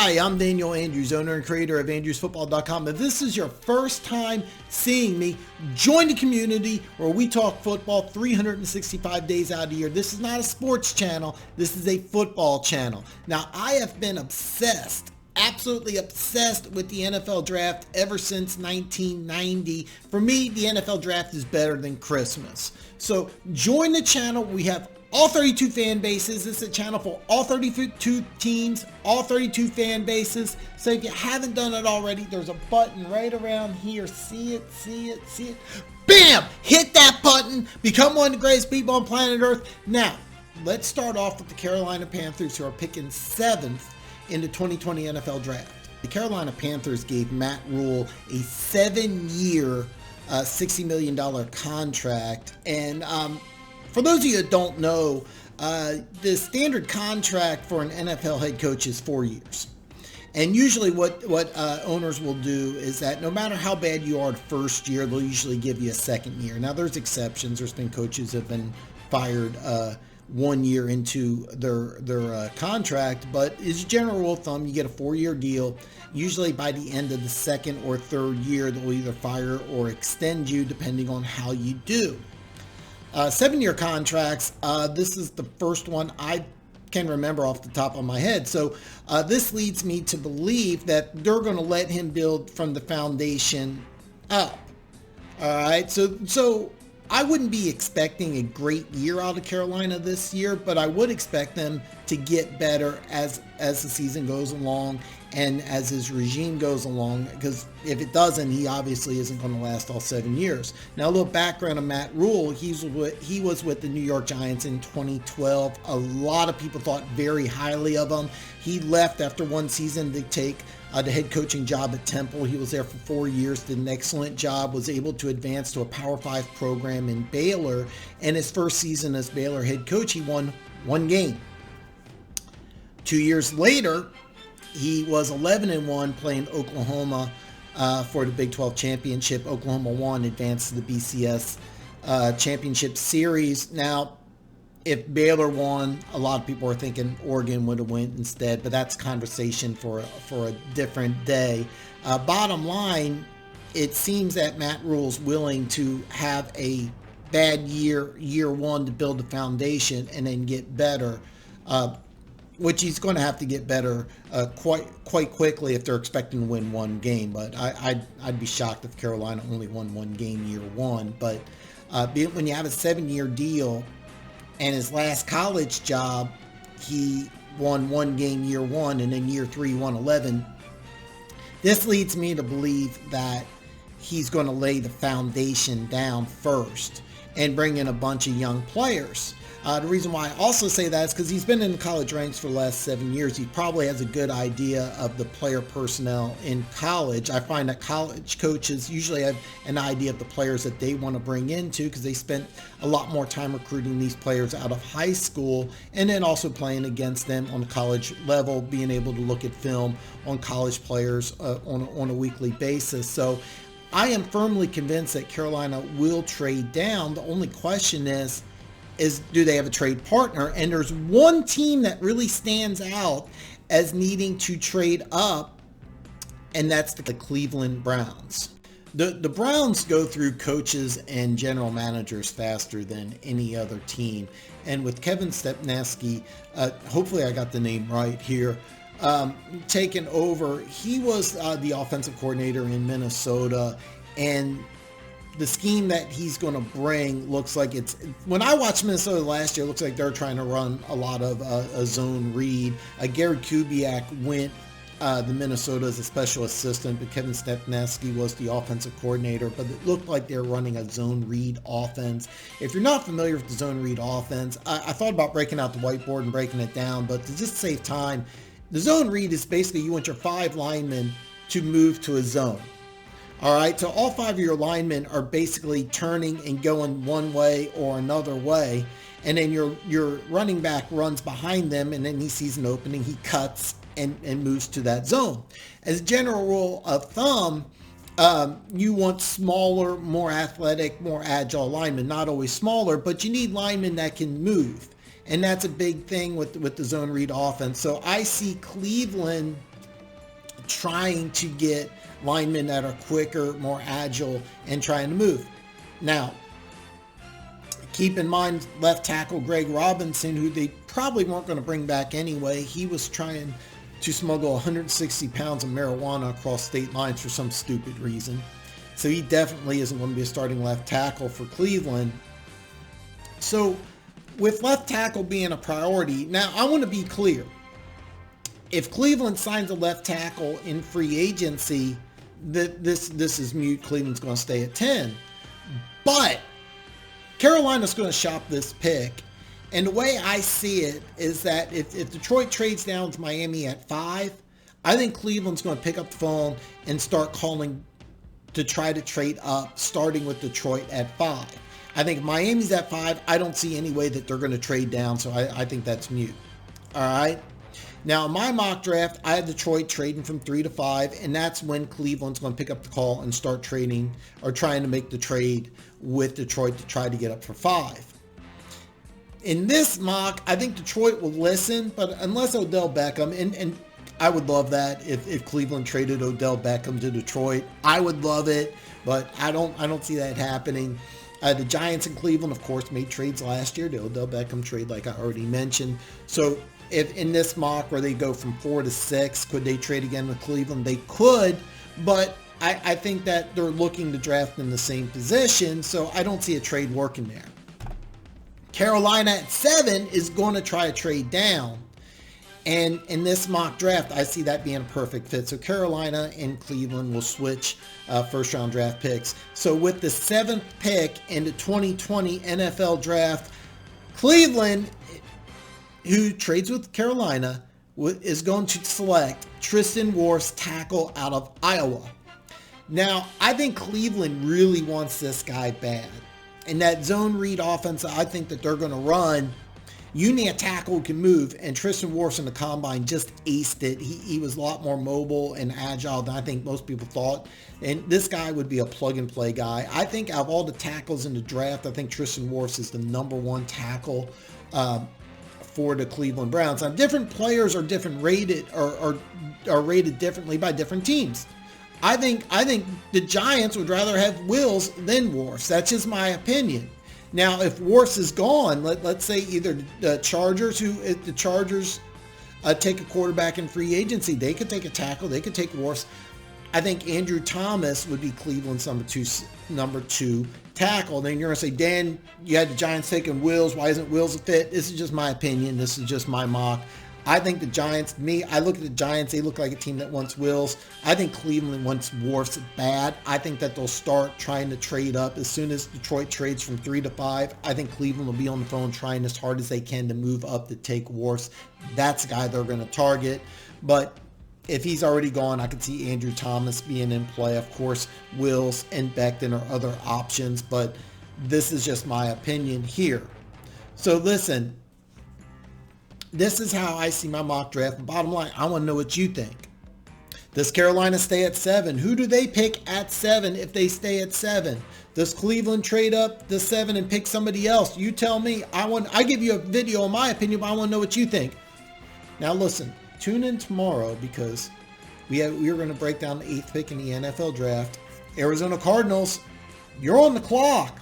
Hi, I'm Daniel Andrews, owner and creator of AndrewsFootball.com. If this is your first time seeing me, join the community where we talk football 365 days out of the year. This is not a sports channel. This is a football channel. Now, I have been obsessed, absolutely obsessed with the NFL draft ever since 1990. For me, the NFL draft is better than Christmas. So join the channel. We have all 32 fan bases. This is a channel for all 32 teams, all 32 fan bases. So if you haven't done it already, there's a button right around here. See it, see it, see it. Bam! Hit that button. Become one of the greatest people on planet Earth. Now, let's start off with the Carolina Panthers, who are picking 7th in the 2020 NFL Draft. The Carolina Panthers gave Matt Rule a 7-year, $60 million contract. And for those of you that don't know, the standard contract for an NFL head coach is 4 years. And usually what owners will do is that no matter how bad you are the first year, they'll usually give you a second year. Now, there's exceptions. There's been coaches that have been fired 1 year into their contract, but as a general rule of thumb, you get a 4-year deal. Usually by the end of the second or third year, they'll either fire or extend you depending on how you do. 7-year contracts, this is the first one I can remember off the top of my head. So this leads me to believe that they're going to let him build from the foundation up. All right, so I wouldn't be expecting a great year out of Carolina this year, but I would expect them to get better as the season goes along and as his regime goes along, because if it doesn't, he obviously isn't going to last all 7 years. Now, a little background on Matt Rule. He was with the New York Giants in 2012. A lot of people thought very highly of him. He left after one season to take the head coaching job at Temple. He was there for 4 years, did an excellent job, was able to advance to a Power 5 program in Baylor. And his first season as Baylor head coach, he won one game. 2 years later, he was 11-1 playing Oklahoma for the Big 12 championship. Oklahoma won, advanced to the BCS championship series. Now, if Baylor won, a lot of people are thinking Oregon would have won instead, but that's conversation for a different day. Bottom line, it seems that Matt Rule's willing to have a bad year one to build the foundation and then get better, which he's going to have to get better quite quickly if they're expecting to win one game. But I'd be shocked if Carolina only won one game year one. But when you have a 7-year deal, and his last college job, he won one game year one, and then year 3 won 11. This leads me to believe that he's going to lay the foundation down first and bring in a bunch of young players. The reason why I also say that is because he's been in the college ranks for the last 7 years. He probably has a good idea of the player personnel in college. I find that college coaches usually have an idea of the players that they want to bring into, because they spent a lot more time recruiting these players out of high school and then also playing against them on the college level, being able to look at film on college players on a weekly basis. So I am firmly convinced that Carolina will trade down. The only question is do they have a trade partner? And there's one team that really stands out as needing to trade up, and that's the Cleveland Browns. The Browns go through coaches and general managers faster than any other team. And with Kevin Stefanski, hopefully I got the name right here, taken over, he was the offensive coordinator in Minnesota, and the scheme that he's going to bring looks like it's, when I watched Minnesota last year, it looks like they're trying to run a lot of a zone read. Gary Kubiak went to Minnesota as a special assistant, but Kevin Stefanski was the offensive coordinator, but it looked like they're running a zone read offense. If you're not familiar with the zone read offense, I thought about breaking out the whiteboard and breaking it down, but to just save time, the zone read is basically you want your 5 linemen to move to a zone. All right, so all 5 of your linemen are basically turning and going one way or another way, and then your running back runs behind them, and then he sees an opening, he cuts and moves to that zone. As a general rule of thumb, you want smaller, more athletic, more agile linemen. Not always smaller, but you need linemen that can move, and that's a big thing with the zone read offense. So I see Cleveland trying to get linemen that are quicker, more agile, and trying to move. Now, keep in mind left tackle Greg Robinson, who they probably weren't going to bring back anyway. He was trying to smuggle 160 pounds of marijuana across state lines for some stupid reason. So he definitely isn't going to be a starting left tackle for Cleveland. So with left tackle being a priority, now I want to be clear. If Cleveland signs a left tackle in free agency, this is mute. Cleveland's going to stay at 10. But Carolina's going to shop this pick. And the way I see it is that if Detroit trades down to Miami at 5, I think Cleveland's going to pick up the phone and start calling to try to trade up, starting with Detroit at 5. I think Miami's at 5. I don't see any way that they're going to trade down, so I think that's mute. All right. Now, in my mock draft, I have Detroit trading from 3 to 5, and that's when Cleveland's going to pick up the call and start trading or trying to make the trade with Detroit to try to get up for 5. In this mock, I think Detroit will listen, but unless Odell Beckham, and I would love that if Cleveland traded Odell Beckham to Detroit. I would love it, but I don't see that happening. The Giants and Cleveland, of course, made trades last year. The Odell Beckham trade, like I already mentioned. So if in this mock where they go from 4 to 6, could they trade again with Cleveland? They could, but I think that they're looking to draft in the same position, so I don't see a trade working there. Carolina at 7 is going to try a trade down. And in this mock draft, I see that being a perfect fit. So Carolina and Cleveland will switch first-round draft picks. So with the 7th pick in the 2020 NFL Draft, Cleveland, who trades with Carolina, is going to select Tristan Wirfs, tackle out of Iowa. Now, I think Cleveland really wants this guy bad. And that zone read offense, I think that they're going to run. You need a tackle who can move, and Tristan Wirfs in the combine just aced it. He was a lot more mobile and agile than I think most people thought. And this guy would be a plug-and-play guy. I think out of all the tackles in the draft, I think Tristan Wirfs is the number 1 tackle for the Cleveland Browns. Now, different players are different rated or are rated differently by different teams. I think the Giants would rather have Wills than Wirfs. That's just my opinion. Now, if Wirfs is gone, let's say either the Chargers, if the Chargers take a quarterback in free agency, they could take a tackle, they could take Wirfs. I think Andrew Thomas would be Cleveland's number two tackle. Then you're going to say, Dan, you had the Giants taking Wills. Why isn't Wills a fit? This is just my opinion. This is just my mock. I think the Giants, I look at the Giants, they look like a team that wants Wills. I think Cleveland wants Wirfs bad. I think that they'll start trying to trade up. As soon as Detroit trades from 3 to 5, I think Cleveland will be on the phone trying as hard as they can to move up to take Wirfs. That's the guy they're going to target. But if he's already gone, I could see Andrew Thomas being in play. Of course, Wills and Becton are other options, but this is just my opinion here. So listen, this is how I see my mock draft. Bottom line, I want to know what you think. Does Carolina stay at 7? Who do they pick at 7 if they stay at 7? Does Cleveland trade up to 7 and pick somebody else? You tell me. I give you a video on my opinion, but I want to know what you think. Now listen, tune in tomorrow because we are going to break down the 8th pick in the NFL draft. Arizona Cardinals, you're on the clock.